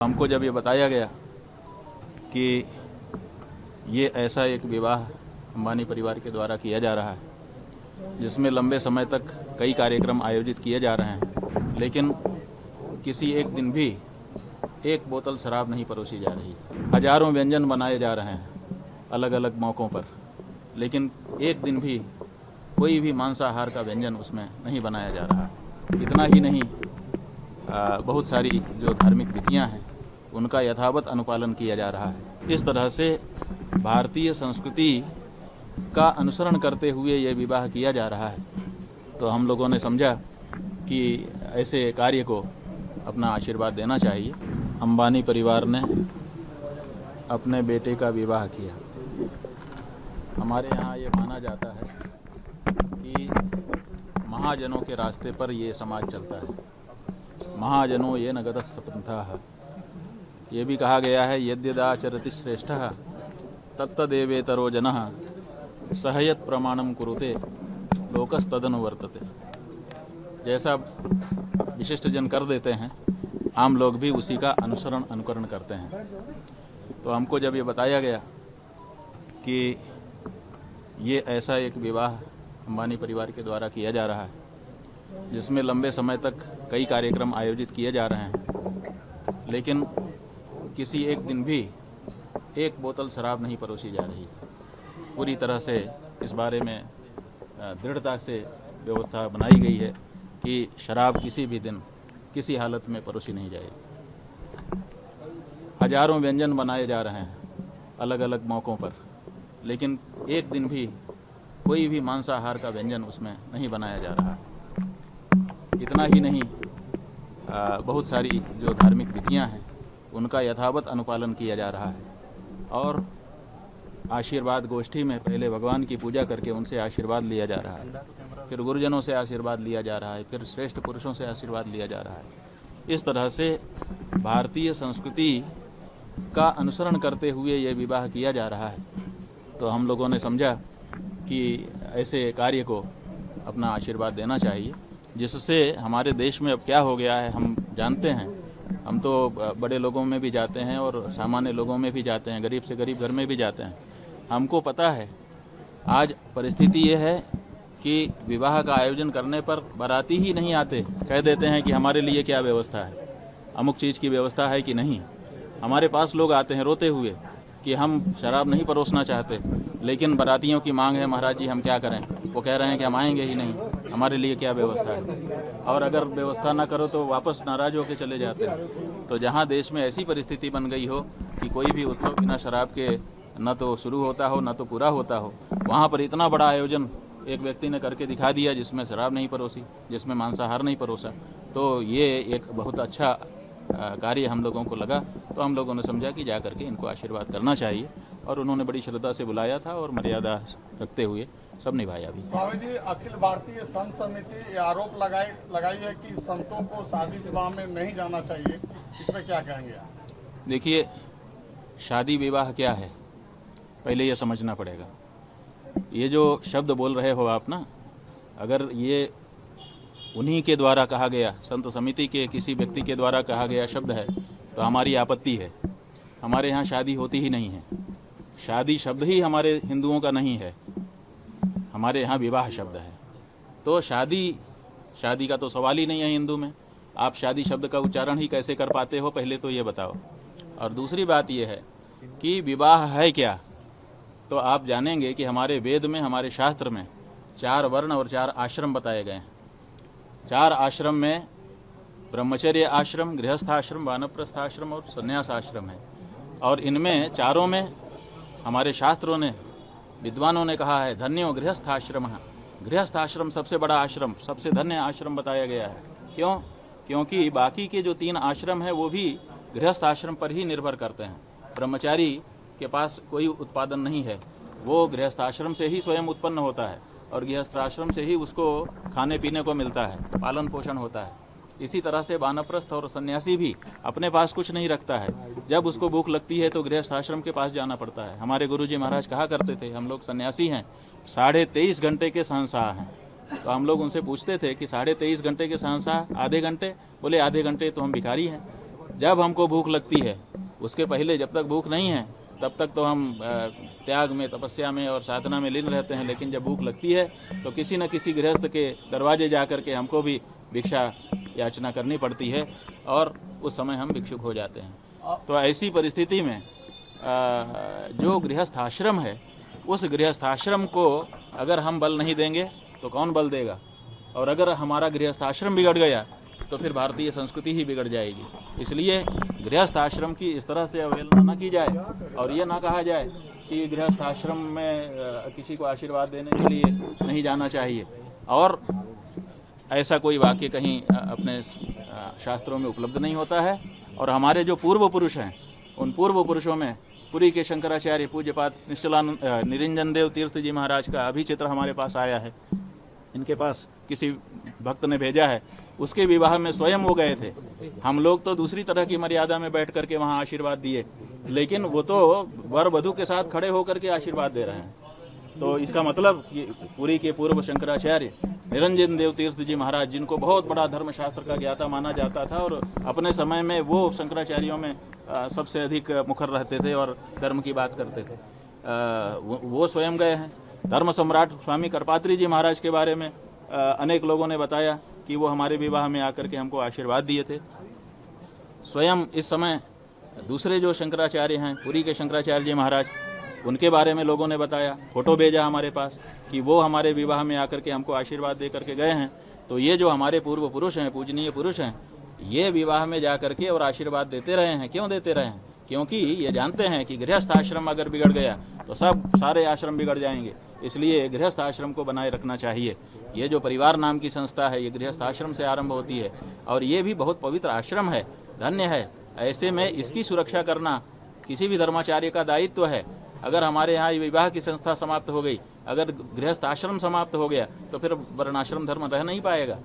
हमको जब ये बताया गया कि ये ऐसा एक विवाह अंबानी परिवार के द्वारा किया जा रहा है जिसमें लंबे समय तक कई कार्यक्रम आयोजित किए जा रहे हैं, लेकिन किसी एक दिन भी एक बोतल शराब नहीं परोसी जा रही। हजारों व्यंजन बनाए जा रहे हैं अलग अलग मौक़ों पर, लेकिन एक दिन भी कोई भी मांसाहार का व्यंजन उसमें नहीं बनाया जा रहा। इतना ही नहीं, बहुत सारी जो धार्मिक विधियां हैं उनका यथावत अनुपालन किया जा रहा है। इस तरह से भारतीय संस्कृति का अनुसरण करते हुए ये विवाह किया जा रहा है। तो हम लोगों ने समझा कि ऐसे कार्य को अपना आशीर्वाद देना चाहिए। अंबानी परिवार ने अपने बेटे का विवाह किया। हमारे यहाँ ये माना जाता है कि महाजनों के रास्ते पर ये समाज चलता है। महाजनों ये न गतः सपंथाः। ये भी कहा गया है यद्यदाचरति श्रेष्ठः तत्तदेवेतरो जनः सहयत प्रमाणम कुरुते लोकस्तदनुवर्तते। जैसा विशिष्ट जन कर देते हैं, आम लोग भी उसी का अनुकरण करते हैं। तो हमको जब ये बताया गया कि ये ऐसा एक विवाह अंबानी परिवार के द्वारा किया जा रहा है जिसमें लंबे समय तक कई कार्यक्रम आयोजित किए जा रहे हैं, लेकिन किसी एक दिन भी एक बोतल शराब नहीं परोसी जा रही। पूरी तरह से इस बारे में दृढ़ता से व्यवस्था बनाई गई है कि शराब किसी भी दिन किसी हालत में परोसी नहीं जाएगी। हजारों व्यंजन बनाए जा रहे हैं अलग अलग मौक़ों पर, लेकिन एक दिन भी कोई भी मांसाहार का व्यंजन उसमें नहीं बनाया जा रहा। इतना ही नहीं, बहुत सारी जो धार्मिक विधियां हैं उनका यथावत अनुपालन किया जा रहा है। और आशीर्वाद गोष्ठी में पहले भगवान की पूजा करके उनसे आशीर्वाद लिया जा रहा है, फिर गुरुजनों से आशीर्वाद लिया जा रहा है, फिर श्रेष्ठ पुरुषों से आशीर्वाद लिया जा रहा है। इस तरह से भारतीय संस्कृति का अनुसरण करते हुए ये विवाह किया जा रहा है। तो हम लोगों ने समझा कि ऐसे कार्य को अपना आशीर्वाद देना चाहिए, जिससे हमारे देश में अब क्या हो गया है हम जानते हैं। हम तो बड़े लोगों में भी जाते हैं और सामान्य लोगों में भी जाते हैं, गरीब से गरीब घर में भी जाते हैं। हमको पता है आज परिस्थिति ये है कि विवाह का आयोजन करने पर बाराती ही नहीं आते, कह देते हैं कि हमारे लिए क्या व्यवस्था है, अमुक चीज़ की व्यवस्था है कि नहीं। हमारे पास लोग आते हैं रोते हुए कि हम शराब नहीं परोसना चाहते, लेकिन बारातियों की मांग है, महाराज जी हम क्या करें। वो कह रहे हैं कि हम आएंगे ही नहीं, हमारे लिए क्या व्यवस्था है। और अगर व्यवस्था ना करो तो वापस नाराज होकर चले जाते हैं। तो जहाँ देश में ऐसी परिस्थिति बन गई हो कि कोई भी उत्सव बिना शराब के न तो शुरू होता हो न तो पूरा होता हो, वहाँ पर इतना बड़ा आयोजन एक व्यक्ति ने करके दिखा दिया जिसमें शराब नहीं परोसी, जिसमें मांसाहार नहीं परोसा। तो ये एक बहुत अच्छा कार्य हम लोगों को लगा। तो हम लोगों ने समझा कि जा करके इनको आशीर्वाद करना चाहिए, और उन्होंने बड़ी श्रद्धा से बुलाया था और मर्यादा रखते हुए सब निभाया भी। स्वामी जी, अखिल भारतीय संत समिति आरोप लगाई है कि संतों को शादी विवाह में नहीं जाना चाहिए, इस पर क्या कहेंगे आप? देखिए, शादी विवाह क्या है पहले ये समझना पड़ेगा। ये जो शब्द बोल रहे हो आप ना, अगर ये उन्हीं के द्वारा कहा गया, संत समिति के किसी व्यक्ति के द्वारा कहा गया शब्द है तो हमारी आपत्ति है। हमारे यहाँ शादी होती ही नहीं है। शादी शब्द ही हमारे हिंदुओं का नहीं है, हमारे यहाँ विवाह शब्द है। तो शादी का तो सवाल ही नहीं है हिंदू में। आप शादी शब्द का उच्चारण ही कैसे कर पाते हो, पहले तो ये बताओ। और दूसरी बात ये है कि विवाह है क्या, तो आप जानेंगे कि हमारे वेद में, हमारे शास्त्र में 4 वर्ण और 4 आश्रम बताए गए हैं। 4 आश्रम में ब्रह्मचर्य आश्रम, गृहस्थ आश्रम, वानप्रस्थ आश्रम और संन्यास आश्रम है। और इनमें चारों में हमारे शास्त्रों ने, विद्वानों ने कहा है धन्यो गृहस्थ आश्रम। गृहस्थ आश्रम सबसे बड़ा आश्रम, सबसे धन्य आश्रम बताया गया है। क्यों? क्योंकि बाकी के जो 3 आश्रम हैं वो भी गृहस्थ आश्रम पर ही निर्भर करते हैं। ब्रह्मचारी के पास कोई उत्पादन नहीं है, वो गृहस्थ आश्रम से ही स्वयं उत्पन्न होता है और गृहस्थ आश्रम से ही उसको खाने पीने को मिलता है, पालन पोषण होता है। इसी तरह से वानप्रस्थ और सन्यासी भी अपने पास कुछ नहीं रखता है, जब उसको भूख लगती है तो गृहस्थ आश्रम के पास जाना पड़ता है। हमारे गुरुजी महाराज कहा करते थे, हम लोग सन्यासी हैं, 23.5 घंटे के शहंशाह हैं। तो हम लोग उनसे पूछते थे कि 23.5 घंटे के शहंशाह, आधे घंटे? बोले आधे घंटे तो हम भिखारी हैं। जब हमको भूख लगती है, उसके पहले जब तक भूख नहीं है तब तक तो हम त्याग में, तपस्या में और साधना में लीन रहते हैं। लेकिन जब भूख लगती है तो किसी न किसी गृहस्थ के दरवाजे जा कर के हमको भी भिक्षा याचना करनी पड़ती है और उस समय हम भिक्षुक हो जाते हैं। तो ऐसी परिस्थिति में जो गृहस्थ आश्रम है, उस गृहस्थ आश्रम को अगर हम बल नहीं देंगे तो कौन बल देगा? और अगर हमारा गृहस्थ आश्रम बिगड़ गया तो फिर भारतीय संस्कृति ही बिगड़ जाएगी। इसलिए गृहस्थ आश्रम की इस तरह से अवहेलना न की जाए और ये ना कहा जाए कि गृहस्थ आश्रम में किसी को आशीर्वाद देने के लिए नहीं जाना चाहिए। और ऐसा कोई वाक्य कहीं अपने शास्त्रों में उपलब्ध नहीं होता है। और हमारे जो पूर्व पुरुष हैं, उन पूर्व पुरुषों में पुरी के शंकराचार्य पूज्यपाद निश्चलानंद निरंजन देव तीर्थ जी महाराज का अभी चित्र हमारे पास आया है। इनके पास किसी भक्त ने भेजा है, उसके विवाह में स्वयं वो गए थे। हम लोग तो दूसरी तरह की मर्यादा में बैठ करके वहाँ आशीर्वाद दिए, लेकिन वो तो वर वधू के साथ खड़े होकर के आशीर्वाद दे रहे हैं। तो इसका मतलब कि पुरी के पूर्व शंकराचार्य निरंजन देव तीर्थ जी महाराज, जिनको बहुत बड़ा धर्मशास्त्र का ज्ञाता माना जाता था और अपने समय में वो शंकराचार्यों में सबसे अधिक मुखर रहते थे और धर्म की बात करते थे, वो स्वयं गए हैं। धर्म सम्राट स्वामी करपात्री जी महाराज के बारे में अनेक लोगों ने बताया कि वो हमारे विवाह में आकर के हमको आशीर्वाद दिए थे। स्वयं इस समय दूसरे जो शंकराचार्य हैं, पुरी के शंकराचार्य जी महाराज, उनके बारे में लोगों ने बताया, फोटो भेजा हमारे पास कि वो हमारे विवाह में आकर के हमको आशीर्वाद दे करके गए हैं। तो ये जो हमारे पूर्व पुरुष हैं, पूजनीय पुरुष हैं, ये विवाह में जा करके और आशीर्वाद देते रहे हैं। क्यों देते रहे हैं? क्योंकि ये जानते हैं कि गृहस्थ आश्रम अगर बिगड़ गया तो सारे आश्रम बिगड़ जाएंगे। इसलिए गृहस्थ आश्रम को बनाए रखना चाहिए। ये जो परिवार नाम की संस्था है, ये गृहस्थ आश्रम से आरंभ होती है और ये भी बहुत पवित्र आश्रम है, धन्य है। ऐसे में इसकी सुरक्षा करना किसी भी धर्माचार्य का दायित्व है। अगर हमारे यहाँ विवाह की संस्था समाप्त हो गई, अगर गृहस्थ आश्रम समाप्त हो गया, तो फिर वर्णाश्रम धर्म रह नहीं पाएगा।